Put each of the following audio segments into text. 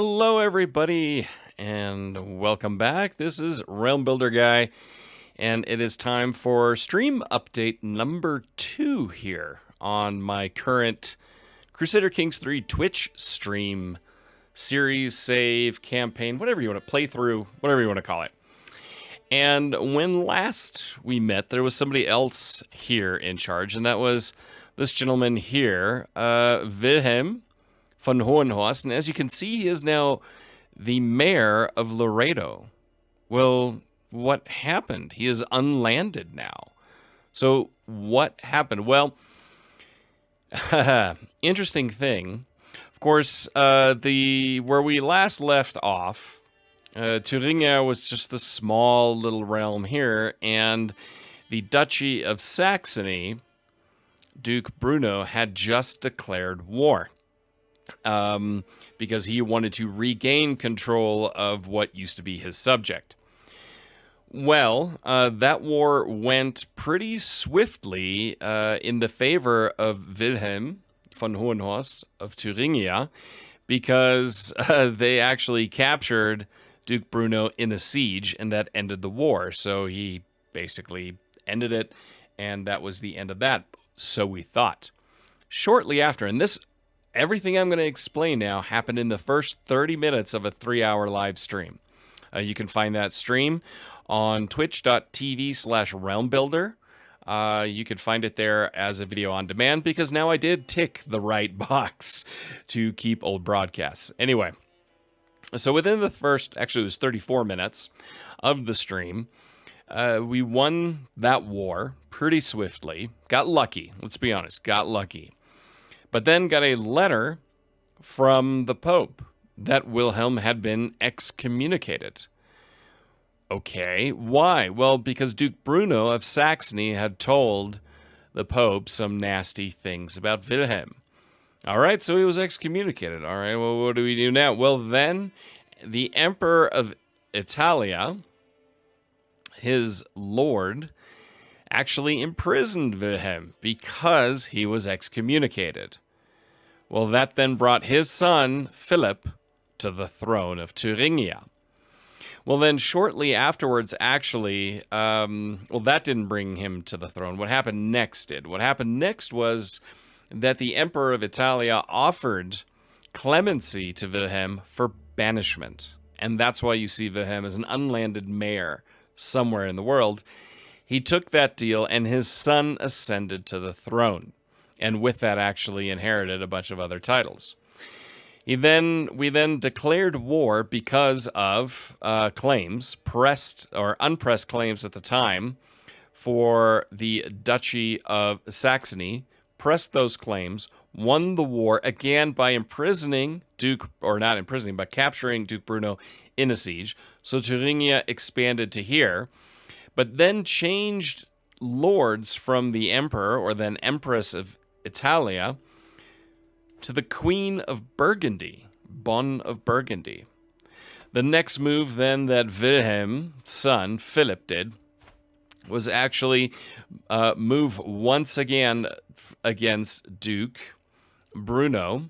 Hello, everybody, and welcome back. This is Realm Builder Guy, and it is time for stream update number 2 here on my current Crusader Kings 3 Twitch stream series, save, campaign, whatever you want to play through, whatever you want to call it. And when last we met, there was somebody else here in charge, and that was this gentleman here, Wilhelm von Hohenhorst, and as you can see, he is now the mayor of Laredo. Well, what happened? He is unlanded now. So what happened? Well, interesting thing. Of course, where we last left off, Thuringia was just the small little realm here, and the Duchy of Saxony, Duke Bruno, had just declared war. Because he wanted to regain control of what used to be his subject. Well, that war went pretty swiftly in the favor of Wilhelm von Hohenhorst of Thuringia, because they actually captured Duke Bruno in a siege, and that ended the war. So he basically ended it, and that was the end of that. So we thought. Shortly after, and everything I'm going to explain now happened in the first 30 minutes of a 3-hour live stream. You can find that stream on twitch.tv/realmbuilder. You can find it there as a video on demand, because now I did tick the right box to keep old broadcasts. Anyway, so within the first, actually it was 34 minutes of the stream, we won that war pretty swiftly. Got lucky, let's be honest, got lucky. But then got a letter from the Pope that Wilhelm had been excommunicated. Okay, why? Well, because Duke Bruno of Saxony had told the Pope some nasty things about Wilhelm. All right, so he was excommunicated. All right, well, what do we do now? Well, then the Emperor of Italia, his lord, actually imprisoned Wilhelm because he was excommunicated. Well, that then brought his son, Philip, to the throne of Thuringia. Well, then shortly afterwards, actually, that didn't bring him to the throne. What happened next did. What happened next was that the Emperor of Italia offered clemency to Wilhelm for banishment. And that's why you see Wilhelm as an unlanded mayor somewhere in the world. He took that deal, and his son ascended to the throne, and with that actually inherited a bunch of other titles. We then declared war because of claims, pressed or unpressed claims at the time, for the Duchy of Saxony, pressed those claims, won the war again by capturing Duke Bruno in a siege. So Thuringia expanded to here, but then changed lords from the emperor, or then empress of Italia, to the Queen of Burgundy, Bonne of Burgundy. The next move then that Wilhelm's son, Philip, did was actually move once again against Duke Bruno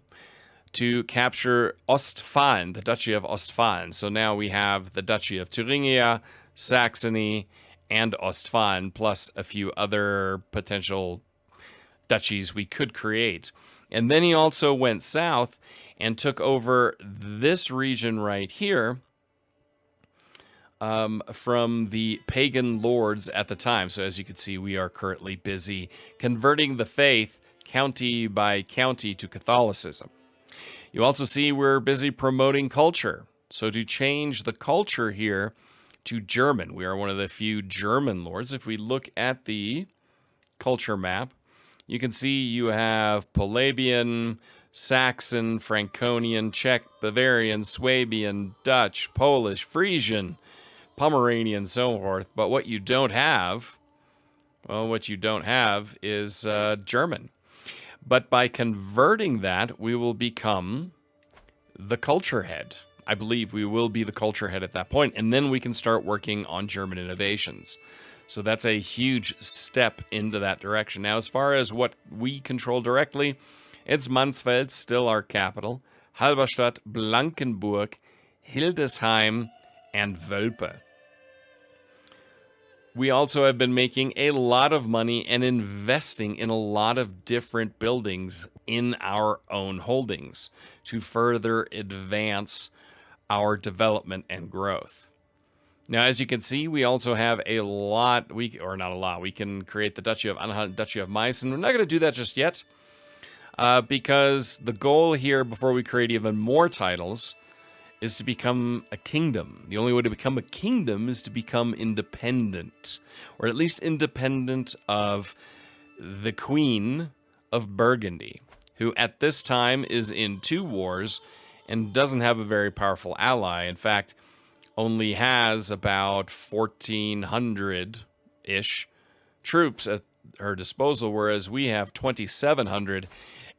to capture Ostfalen, the Duchy of Ostfalen. So now we have the Duchy of Thuringia, Saxony, and Ostfalen, plus a few other potential duchies we could create. And then he also went south and took over this region right here from the pagan lords at the time. So as you can see, we are currently busy converting the faith county by county to Catholicism. You also see we're busy promoting culture. So to change the culture here to German, we are one of the few German lords. If we look at the culture map, you can see you have Polabian, Saxon, Franconian, Czech, Bavarian, Swabian, Dutch, Polish, Frisian, Pomeranian, so forth. But what you don't have, is German. But by converting that, we will become the culture head. I believe we will be the culture head at that point, and then we can start working on German innovations. So that's a huge step into that direction. Now, as far as what we control directly, it's Mansfeld, still our capital. Halberstadt, Blankenburg, Hildesheim, and Wölpe. We also have been making a lot of money and investing in a lot of different buildings in our own holdings to further advance our development and growth. Now, as you can see, we also have a lot, we can create the Duchy of Anhalt, Duchy of Meissen. We're not going to do that just yet because the goal here, before we create even more titles, is to become a kingdom. The only way to become a kingdom is to become independent, or at least independent of the Queen of Burgundy, who at this time is in 2 wars and doesn't have a very powerful ally. In fact, only has about 1,400-ish troops at her disposal, whereas we have 2,700,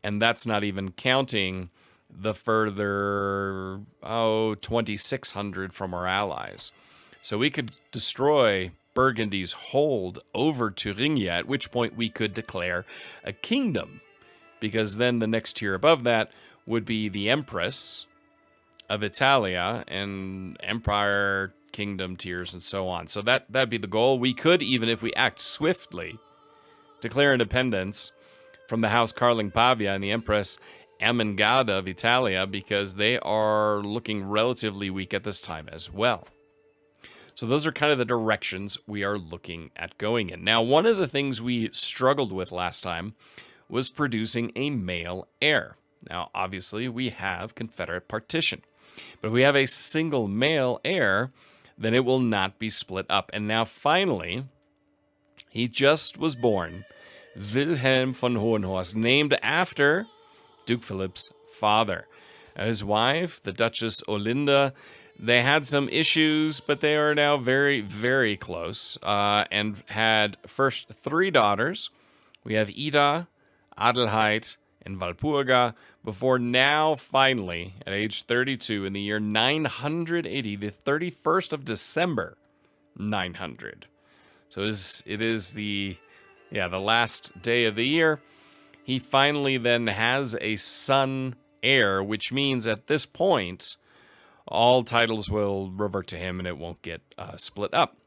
and that's not even counting the further 2,600 from our allies. So we could destroy Burgundy's hold over Thuringia, at which point we could declare a kingdom, because then the next tier above that would be the Empress of Italia and Empire, Kingdom tiers, and so on. So that'd be the goal. We could, even if we act swiftly, declare independence from the House Carling Pavia and the Empress Ermengarda of Italia, because they are looking relatively weak at this time as well. So those are kind of the directions we are looking at going in. Now, one of the things we struggled with last time was producing a male heir. Now, obviously, we have Confederate partition. But if we have a single male heir, then it will not be split up. And now, finally, he just was born, Wilhelm von Hohenhorst, named after Duke Philip's father. His wife, the Duchess Olinda, they had some issues, but they are now very, very close, and had first 3 daughters. We have Ida, Adelheid, and Walpurga, before now, finally, at age 32, in the year 980, the 31st of December, 900. So it is the last day of the year. He finally then has a son heir, which means at this point, all titles will revert to him and it won't get split up.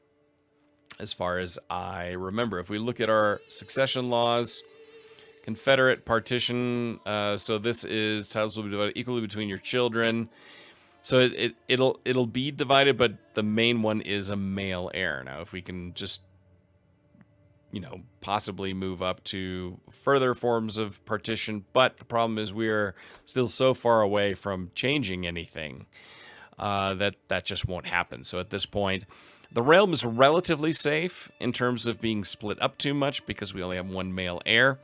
As far as I remember, if we look at our succession laws, Confederate partition, so this is titles will be divided equally between your children. So it'll be divided, but the main one is a male heir. Now, if we can just, possibly move up to further forms of partition, but the problem is we're still so far away from changing anything that just won't happen. So at this point, the realm is relatively safe in terms of being split up too much because we only have one male heir.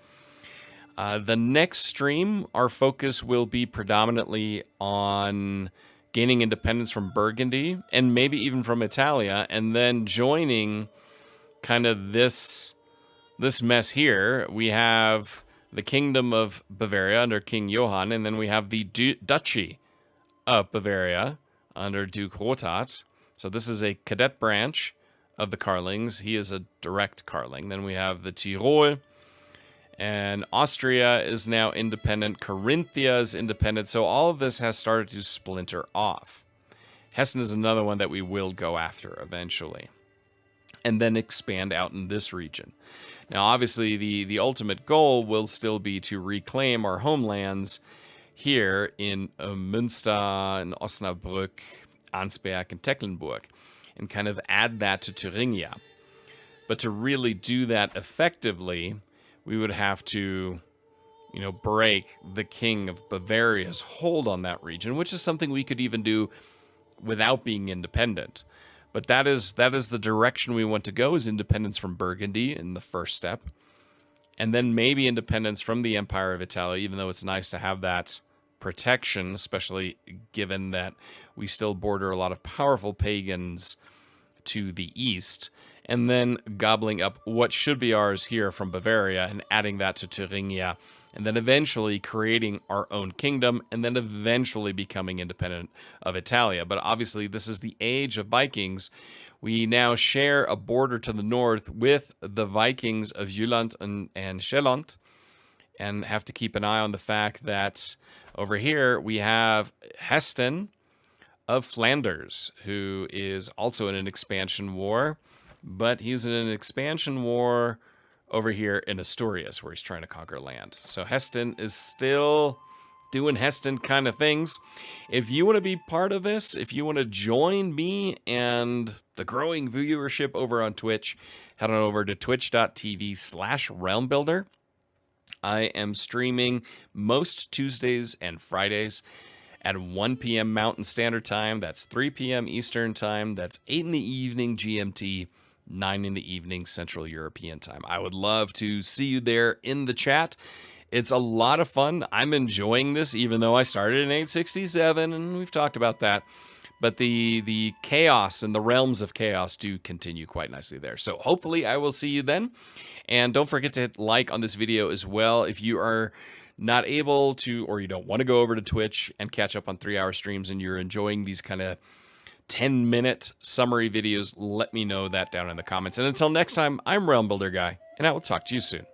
The next stream, our focus will be predominantly on gaining independence from Burgundy and maybe even from Italia, and then joining kind of this mess here. We have the Kingdom of Bavaria under King Johann, and then we have the Duchy of Bavaria under Duke Rothard. So this is a cadet branch of the Carlings. He is a direct Carling. Then we have the Tyrol, and Austria is now independent. Carinthia is independent. So all of this has started to splinter off. Hessen is another one that we will go after eventually, and then expand out in this region. Now, obviously, the ultimate goal will still be to reclaim our homelands here in Münster, and Osnabrück, Ansberg, and Tecklenburg, and kind of add that to Thuringia. But to really do that effectively, we would have to, break the King of Bavaria's hold on that region, which is something we could even do without being independent. But that is the direction we want to go, is independence from Burgundy in the first step. And then maybe independence from the Empire of Italia, even though it's nice to have that protection, especially given that we still border a lot of powerful pagans to the east. And then gobbling up what should be ours here from Bavaria and adding that to Thuringia, and then eventually creating our own kingdom, and then eventually becoming independent of Italia. But obviously, this is the age of Vikings. We now share a border to the north with the Vikings of Jylland and Sjælland, and have to keep an eye on the fact that over here we have Heston of Flanders, who is also in an expansion war, but he's in an expansion war over here in Asturias, where he's trying to conquer land. So Heston is still doing Heston kind of things. If you want to be part of this, if you want to join me and the growing viewership over on Twitch, head on over to twitch.tv/realmbuilder. I am streaming most Tuesdays and Fridays at 1 p.m. Mountain Standard Time. That's 3 p.m. Eastern Time. That's 8 in the evening GMT, 9 in the evening Central European Time. I would love to see you there in the chat. It's a lot of fun. I'm enjoying this, even though I started in 867, and we've talked about that. But the chaos and the realms of chaos do continue quite nicely there. So hopefully I will see you then. And don't forget to hit like on this video as well. If you are not able to, or you don't want to go over to Twitch and catch up on 3-hour streams and you're enjoying these kind of 10-minute summary videos, let me know that down in the comments. And until next time, I'm Realm Builder Guy, and I will talk to you soon.